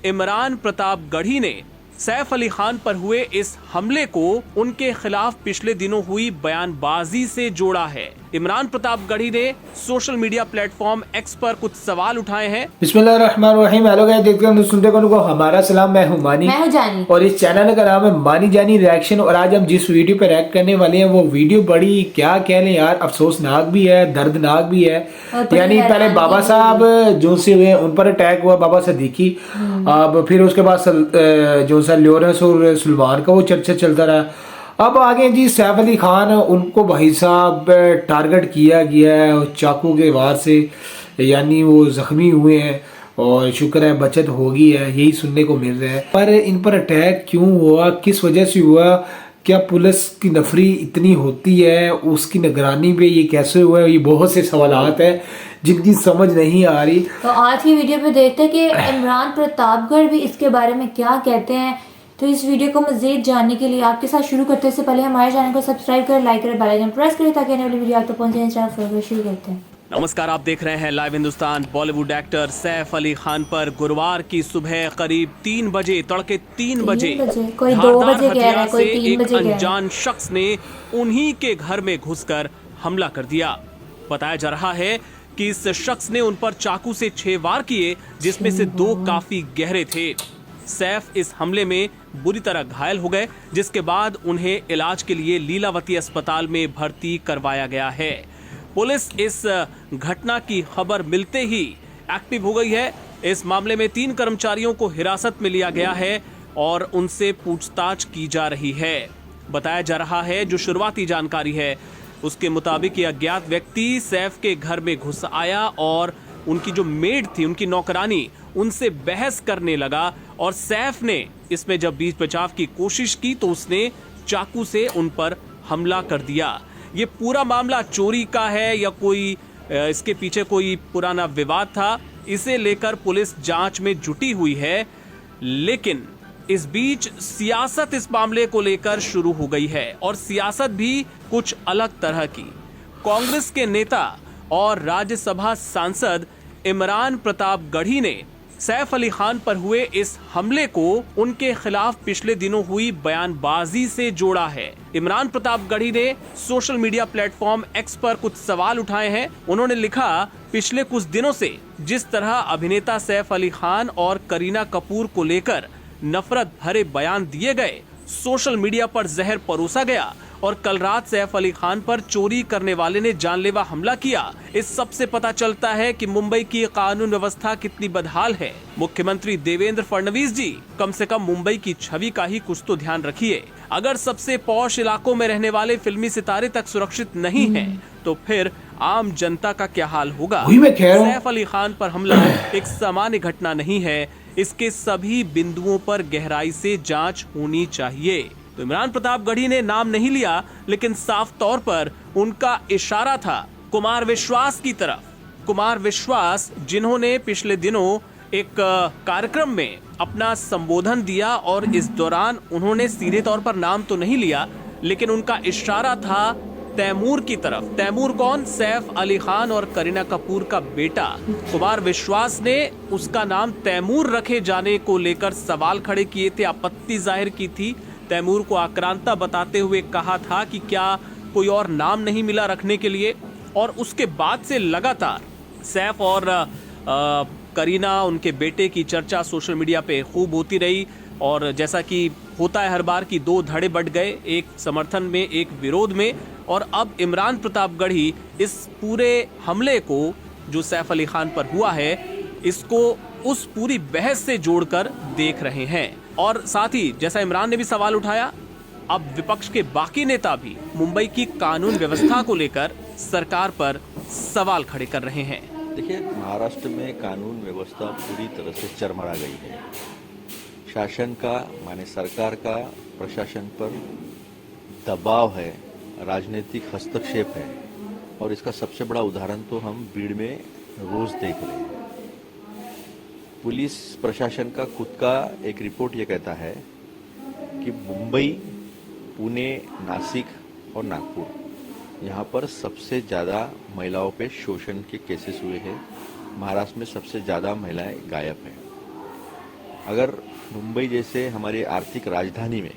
इमरान प्रताप गढ़ी ने सैफ अली खान पर हुए इस हमले को उनके खिलाफ पिछले दिनों हुई बयानबाजी से जोड़ा है। इमरान प्रताप गढ़ी ने सोशल मीडिया प्लेटफॉर्म एक्स पर कुछ सवाल उठाए हैं। बिस्मिल्लाहिर्रहमानिर्रहीम। हेलो गाइस, देखते हैं सुनते को हमारा सलाम। मैं हूं मानी, मैं हूं जानी और इस चैनल का नाम है मानी जानी रिएक्शन। और आज हम जिस वीडियो पे रिएक्ट करने वाले हैं वो वीडियो बड़ी क्या कह लें यार, अफसोसनाक भी है, दर्दनाक भी है। यानी पहले बाबा साहब जो से हुए उन पर अटैक हुआ, बाबा सिद्दीकी। अब फिर उसके बाद जो सा लॉरेंस और सलमान का वो चर्चा चलता रहा। अब आगे जी सैफ अली खान, उनको भाई साहब टारगेट किया गया है चाकू के वार से, यानी वो जख्मी हुए हैं और शुक्र है बचत होगी है, यही सुनने को मिल रहा है। पर इन पर अटैक क्यों हुआ, किस वजह से हुआ, क्या पुलिस की नफरी इतनी होती है, उसकी निगरानी पे ये कैसे हुआ, ये बहुत से सवालात हैं जिनकी समझ नहीं आ रही। तो आज की वीडियो पे देखते हैं कि इमरान प्रतापगढ़ भी इसके बारे में क्या कहते हैं। तो इस वीडियो को मज़ीद जानने के लिए आपके साथ शुरू करते से पहले हमारे चैनल को सब्सक्राइब करें, लाइक करें, बेल आइकन प्रेस करें ताकि आने वाली वीडियो आप तक पहुंचे। चैनल शुरू करते हैं। नमस्कार, आप देख रहे हैं लाइव हिंदुस्तान। बॉलीवुड एक्टर सैफ अली खान पर गुरुवार की सुबह करीब 3 बजे, तड़के 3 बजे कोई 2 बजे कह रहा है, कोई 3 बजे एक अनजान शख्स ने उन्हीं के घर में घुसकर हमला कर दिया। बताया जा रहा है कि इस शख्स ने उन पर चाकू से 6 वार किए, जिसमें से 2 काफी गहरे थे। सैफ इस हमले में बुरी तरह घायल हो गए, जिसके बाद उन्हें इलाज के लिए लीलावती अस्पताल में भर्ती करवाया गया है। पुलिस इस घटना की खबर मिलते ही एक्टिव हो गई है। इस मामले में 3 कर्मचारियों को हिरासत में लिया गया है और उनसे पूछताछ की जा रही है। बताया जा रहा है, जो शुरुआती जानकारी है उसके मुताबिक ये अज्ञात व्यक्ति सैफ के घर में घुस आया और उनकी जो मेड थी, उनकी नौकरानी, उनसे बहस करने लगा और सैफ ने इसमें जब बीच बचाव की कोशिश की तो उसने चाकू से उन पर हमला कर दिया। ये पूरा मामला चोरी का है या कोई इसके पीछे कोई पुराना विवाद था, इसे लेकर पुलिस जांच में जुटी हुई है। लेकिन इस बीच सियासत इस मामले को लेकर शुरू हो गई है और सियासत भी कुछ अलग तरह की। कांग्रेस के नेता और राज्यसभा सांसद इमरान प्रताप गढ़ी ने सैफ अली खान पर हुए इस हमले को उनके खिलाफ पिछले दिनों हुई बयानबाजी से जोड़ा है। इमरान प्रताप गढ़ी ने सोशल मीडिया प्लेटफॉर्म एक्स पर कुछ सवाल उठाए हैं। उन्होंने लिखा, पिछले कुछ दिनों से जिस तरह अभिनेता सैफ अली खान और करीना कपूर को लेकर नफरत भरे बयान दिए गए, सोशल मीडिया पर जहर परोसा गया और कल रात सैफ अली खान पर चोरी करने वाले ने जानलेवा हमला किया, इस सब से पता चलता है कि मुंबई की कानून व्यवस्था कितनी बदहाल है। मुख्यमंत्री देवेंद्र फडणवीस जी, कम से कम मुंबई की छवि का ही कुछ तो ध्यान रखिए। अगर सबसे पॉश इलाकों में रहने वाले फिल्मी सितारे तक सुरक्षित नहीं हैं, तो फिर आम जनता का क्या हाल होगा। सैफ अली खान पर हमला एक सामान्य घटना नहीं है, इसके सभी बिंदुओं पर गहराई से जांच होनी चाहिए। तो इमरान प्रताप गढ़ी ने नाम नहीं लिया, लेकिन साफ तौर पर उनका इशारा था कुमार विश्वास की तरफ। कुमार विश्वास, जिन्होंने पिछले दिनों एक कार्यक्रम में अपना संबोधन दिया और इस दौरान उन्होंने सीधे तौर पर नाम तो नहीं लिया, लेकिन उनका इशारा था तैमूर की तरफ। तैमूर कौन? सैफ अली खान और करीना कपूर का बेटा। कुमार विश्वास ने उसका नाम तैमूर रखे जाने को लेकर सवाल खड़े किए थे, आपत्ति जाहिर की थी। तैमूर को आक्रांता बताते हुए कहा था कि क्या कोई और नाम नहीं मिला रखने के लिए। और उसके बाद से लगातार सैफ और करीना, उनके बेटे की चर्चा सोशल मीडिया पे खूब होती रही और जैसा कि होता है हर बार की 2 धड़े बढ़ गए, एक समर्थन में एक विरोध में। और अब इमरान प्रताप गढ़ी इस पूरे हमले को जो सैफ अली खान पर हुआ है, इसको उस पूरी बहस से जोड़कर देख रहे हैं। और साथ ही जैसा इमरान ने भी सवाल उठाया, अब विपक्ष के बाकी नेता भी मुंबई की कानून व्यवस्था को लेकर सरकार पर सवाल खड़े कर रहे हैं। देखिए, महाराष्ट्र में कानून व्यवस्था पूरी तरह से चरमरा गई है। शासन का, माने सरकार का प्रशासन पर दबाव है, राजनीतिक हस्तक्षेप है और इसका सबसे बड़ा उदाहरण तो हम भीड़ में रोज देख रहे हैं। पुलिस प्रशासन का खुद का एक रिपोर्ट ये कहता है कि मुंबई, पुणे, नासिक और नागपुर, यहाँ पर सबसे ज़्यादा महिलाओं पे शोषण के केसेस हुए हैं। महाराष्ट्र में सबसे ज़्यादा महिलाएं गायब हैं। अगर मुंबई जैसे हमारी आर्थिक राजधानी में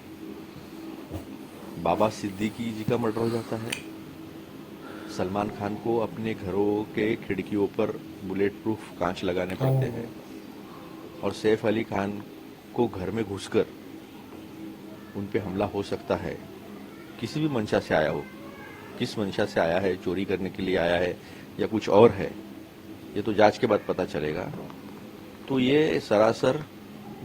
बाबा सिद्दीकी जी का मर्डर हो जाता है, सलमान खान को अपने घरों के खिड़कियों पर बुलेट प्रूफ कांच लगाने पड़ते हैं, और सैफ अली खान को घर में घुसकर उन पे हमला हो सकता है, किसी भी मंशा से आया हो, किस मंशा से आया है, चोरी करने के लिए आया है या कुछ और है, ये तो जांच के बाद पता चलेगा। तो ये सरासर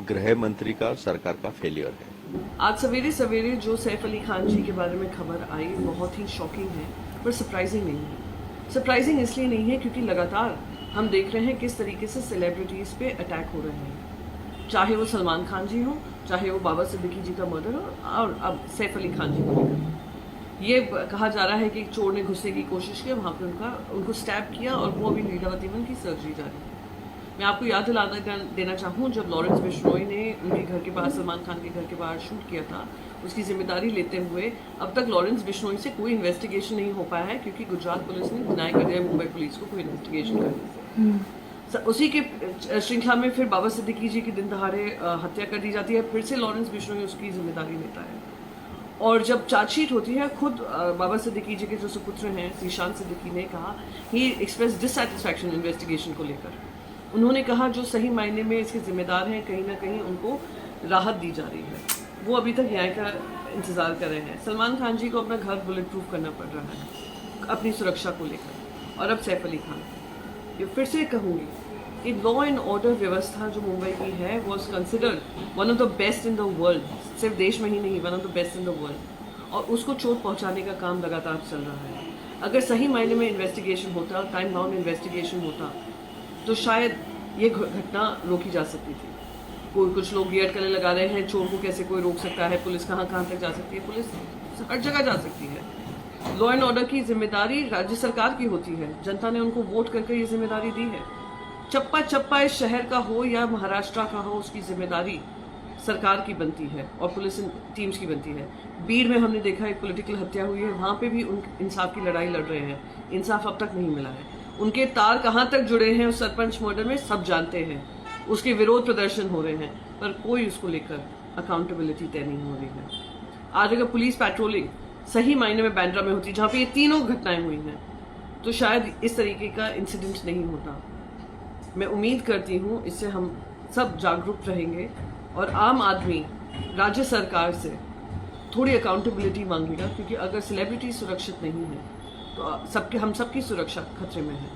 गृह मंत्री का, सरकार का फेलियर है। आज सवेरे सवेरे जो सैफ अली खान जी के बारे में खबर आई बहुत ही शॉकिंग है, पर सरप्राइजिंग नहीं है। सरप्राइजिंग इसलिए नहीं है क्योंकि लगातार हम देख रहे हैं किस तरीके से सेलिब्रिटीज़ पे अटैक हो रहे हैं, चाहे वो सलमान खान जी हो, चाहे वो बाबा सिद्दीकी जी का मर्डर हो, और अब सैफ अली खान जी को लेकर ये कहा जा रहा है कि चोर ने घुसने की कोशिश की, वहाँ पे उनको स्टैब किया और वो अभी लीलावती में उनकी सर्जरी जारी है। मैं आपको याद दिलाना देना चाहूँ, जब लॉरेंस बिश्नोई ने उनके घर के बाहर, सलमान खान के घर के बाहर शूट किया था, उसकी जिम्मेदारी लेते हुए अब तक लॉरेंस बिश्नोई से कोई इन्वेस्टिगेशन नहीं हो पाया है, क्योंकि गुजरात पुलिस ने डिनाई कर दिया मुंबई पुलिस को कोई इन्वेस्टिगेशन करने से। उसी के श्रृंखला में फिर बाबा सिद्दीकी जी की दिन दहाड़े हत्या कर दी जाती है, फिर से लॉरेंस बिश्नोई उसकी जिम्मेदारी लेता है। और जब चार्जशीट होती है, खुद बाबा सिद्दीकी जी के जो सुपुत्र हैं ज़ीशान सिद्दीकी ने कहा, ही एक्सप्रेस डिससैटिस्फैक्शन इन्वेस्टिगेशन को लेकर। उन्होंने कहा जो सही मायने में इसके जिम्मेदार हैं, कहीं ना कहीं उनको राहत दी जा रही है, वो अभी तक न्याय का इंतज़ार कर रहे हैं। सलमान खान जी को अपना घर बुलेट प्रूफ करना पड़ रहा है अपनी सुरक्षा को लेकर, और अब सैफ अली खान। ये फिर से कहूँगी कि लॉ एंड ऑर्डर व्यवस्था जो मुंबई की है was considered one of the best in the world, सिर्फ देश में ही नहीं, one of the best in the world, और उसको चोट पहुँचाने का काम लगातार चल रहा है। अगर सही मायने में इन्वेस्टिगेशन होता, टाइम बाउंड इन्वेस्टिगेशन होता, तो शायद ये घटना रोकी जा सकती थी। कुछ लोग गियर कलर लगा रहे हैं, चोर को कैसे कोई रोक सकता है, पुलिस कहाँ तक जा सकती है, पुलिस हर जगह जा सकती है। लॉ एंड ऑर्डर की जिम्मेदारी राज्य सरकार की होती है, जनता ने उनको वोट करके ये जिम्मेदारी दी है। चप्पा चप्पा इस शहर का हो या महाराष्ट्र का हो, उसकी जिम्मेदारी सरकार की बनती है और पुलिस टीम्स की बनती है। बीड़ में हमने देखा एक पॉलिटिकल हत्या हुई है, वहाँ पे भी उन इंसाफ की लड़ाई लड़ रहे हैं, इंसाफ अब तक नहीं मिला है। उनके तार कहाँ तक जुड़े हैं उस सरपंच मर्डर में सब जानते हैं, उसके विरोध प्रदर्शन हो रहे हैं, पर कोई उसको लेकर अकाउंटेबिलिटी तय नहीं हो रही है। आज अगर पुलिस पेट्रोलिंग सही मायने में बांद्रा में होती, जहाँ पे ये तीनों घटनाएं हुई हैं, तो शायद इस तरीके का इंसिडेंट नहीं होता। मैं उम्मीद करती हूँ इससे हम सब जागरूक रहेंगे और आम आदमी राज्य सरकार से थोड़ी अकाउंटेबिलिटी मांगेगा, क्योंकि अगर सेलिब्रिटी सुरक्षित नहीं है तो हम सबकी सुरक्षा खतरे में है।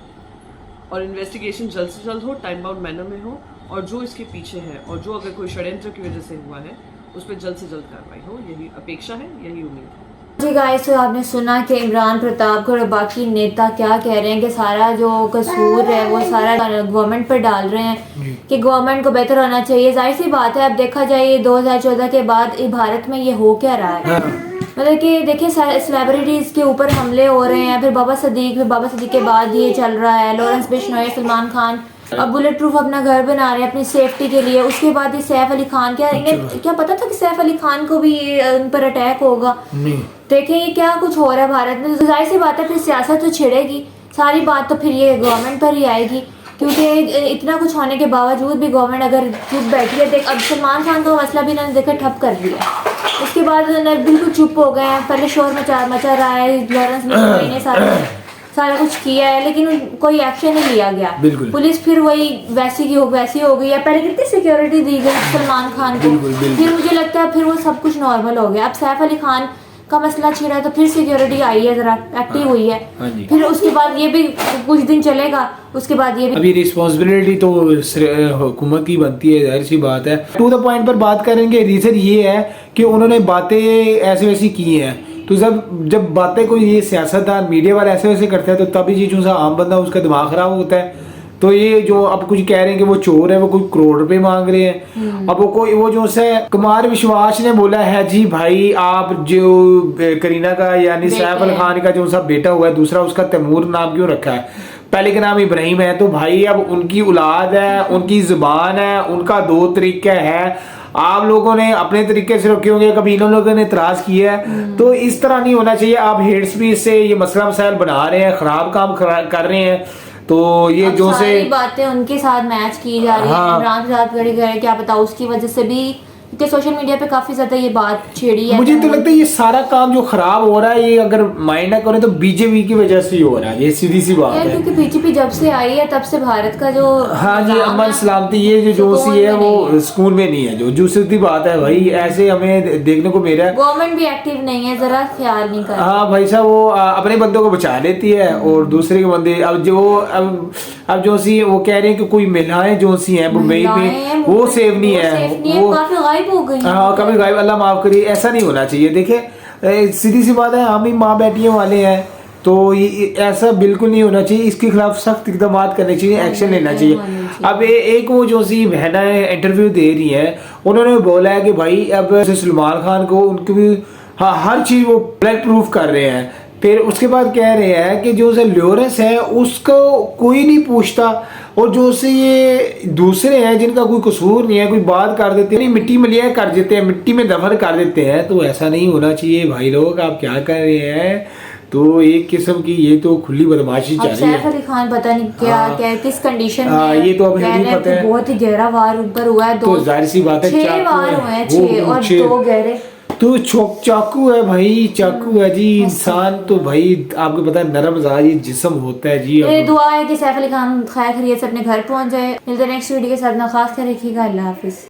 और इन्वेस्टिगेशन जल्द से जल्द हो, टाइम बाउंड मैनर में हो, और जो इसके पीछे है और जो अगर कोई षड्यंत्र की वजह से हुआ है उस पर जल्द से जल्द कार्रवाई हो, यही अपेक्षा है, यही उम्मीद है। जी गाइस, तो आपने सुना कि इमरान प्रतापगढ़ और बाकी नेता क्या कह रहे हैं कि सारा जो कसूर है वो सारा गवर्नमेंट पर डाल रहे हैं कि गवर्नमेंट को बेहतर होना चाहिए। जाहिर सी बात है, अब देखा जाए 2014 के बाद भारत में ये हो क्या रहा है। मतलब कि देखिए सेलिब्रिटीज़ के ऊपर हमले हो रहे हैं, फिर बाबा सिद्दीक के बाद ये चल रहा है, लॉरेंस बिश्नोई, सलमान खान अब बुलेट प्रूफ अपना घर बना रहे हैं अपनी सेफ्टी के लिए। उसके बाद ये सैफ अली खान, क्या पता था कि सैफ अली खान को भी उन पर अटैक होगा। देखें ये क्या कुछ हो रहा है भारत में। तो जाहिर सी बात है फिर सियासत तो छिड़ेगी, सारी बात तो फिर ये गवर्नमेंट पर ही आएगी, क्योंकि इतना कुछ होने के बावजूद भी गवर्नमेंट अगर चुप बैठी है। देख अब सलमान खान का मसला भी इन्होंने देखा ठप कर दिया, उसके बाद बिल्कुल चुप हो गए हैं। पहले शोर मचा रहा है, लॉरेंस बिश्नोई ने सारा कुछ किया है, लेकिन कोई एक्शन नहीं लिया गया। पुलिस फिर वही वैसी हो गई है। पहले कितनी सिक्योरिटी दी गई सलमान खान को, फिर मुझे लगता है फिर वो सब कुछ नॉर्मल हो गया। अब सैफ अली खान का मसला छिड़ा तो फिर सिक्योरिटी आई है, जरा एक्टिव हुई है। फिर उसके बाद ये भी कुछ दिन चलेगा, उसके बाद ये भी अभी रिस्पॉन्सिबिलिटी तो हुकूमत की बनती है, जाहिर सी बात है। टू द पॉइंट पर बात करेंगे, रीजन ये है कि उन्होंने बातें ऐसे वैसी की हैं, तो जब बातें कोई ये सियासतदान मीडिया वाले ऐसे वैसे करते हैं तो तभी जी जो आम बंदा उसका दिमाग खराब होता है। तो ये जो अब कुछ कह रहे हैं कि वो चोर है, वो कोई करोड़ रुपए मांग रहे हैं। अब वो जो है कुमार विश्वास ने बोला है जी भाई आप जो करीना का यानी सैफ अली खान का जो सा बेटा हुआ है, दूसरा उसका तैमूर नाम क्यों रखा है, पहले का नाम इब्राहिम है। तो भाई अब उनकी औलाद है, उनकी जुबान है, उनका दो तरीका है। आप लोगों ने अपने तरीके से रखे होंगे, कभी इन लोगों ने इतराज किया है, तो इस तरह नहीं होना चाहिए। आप हेड स्पीच से ये मसला मसाइल बना रहे हैं, खराब काम कर रहे हैं, तो तो ये अब जो से सारी बातें उनके साथ मैच की जा रही है। हाँ। इमरान के साथ गड़े गए, क्या पता उसकी वजह से भी, क्योंकि सोशल मीडिया पे काफी ज्यादा ये बात छेड़ी है। मुझे तो लगता है ये सारा काम जो खराब हो रहा है, ये अगर माइंड ना करें तो बीजेपी की वजह से ही हो रहा है, ये सीधी सी बात यार है। क्योंकि बीजेपी जब से आई है तब से भारत का जो हाँ जी, निज़ाम अमन है, सलामती ये जो सुकून सी है में नहीं वो स्कूल में नहीं है। जो सीधी बात है भाई, ऐसे हमें देखने को मिल रहा है। गवर्नमेंट भी एक्टिव नहीं है, जरा ख्याल नहीं कर रही। हाँ भाई साहब, वो अपने बंदों को बचा लेती है और दूसरे के बंदे अब जो सी वो कह रहे हैं कि कोई महिलाएं जो सी हैं मुंबई में वो सेफ नहीं है, वो काफी गायब हो गई हैं। हाँ कभी गायब, अल्लाह माफ करिए, ऐसा नहीं होना चाहिए। देखिए सीधी सी बात है, हम ही माँ बेटियों वाले हैं, तो ये ऐसा बिल्कुल नहीं होना चाहिए। इसके खिलाफ सख्त इकदाम करने चाहिए, एक्शन लेना चाहिए। अब एक वो जो सी बहना इंटरव्यू दे रही है, उन्होंने बोला है कि भाई अब सलमान खान को उनकी भी हाँ हर चीज वो ब्लड प्रूफ कर रहे हैं। फिर उसके बाद कह रहे हैं कि जो से लॉरेंस है उसको कोई नहीं पूछता, और जो से ये दूसरे हैं जिनका कोई कसूर नहीं है, कोई बात कर देते हैं, मिट्टी में लिया कर देते हैं, मिट्टी में दफन कर देते हैं। तो ऐसा नहीं होना चाहिए भाई लोग, आप क्या कर रहे हैं। तो एक किस्म की ये तो खुली बदमाशी अब चल रही सैफ है। अली खान पता नहीं क्या क्या किस कंडीशन हाँ, में, ये तो अब कह नहीं रहे हैं पता कि है। बहुत ही गहरा वार उन पर हुआ है। तो जाहिर सी बात है, 6 चाकू वार है, हुए हैं, वो 6 और छह। 2 गहरे। तो चाकू है भाई, चाकू है जी। इंसान तो भाई आपको पता है नरम मिजाज जिस्म होता है जी। मेरी दुआ है कि सैफ अली खान खैर खैरियत से अपने घर पहुंच जाए। मिलते हैं नेक्स्ट वीडियो के साथ, ना खास ख्याल रखिएगा। अल्लाह हाफिज।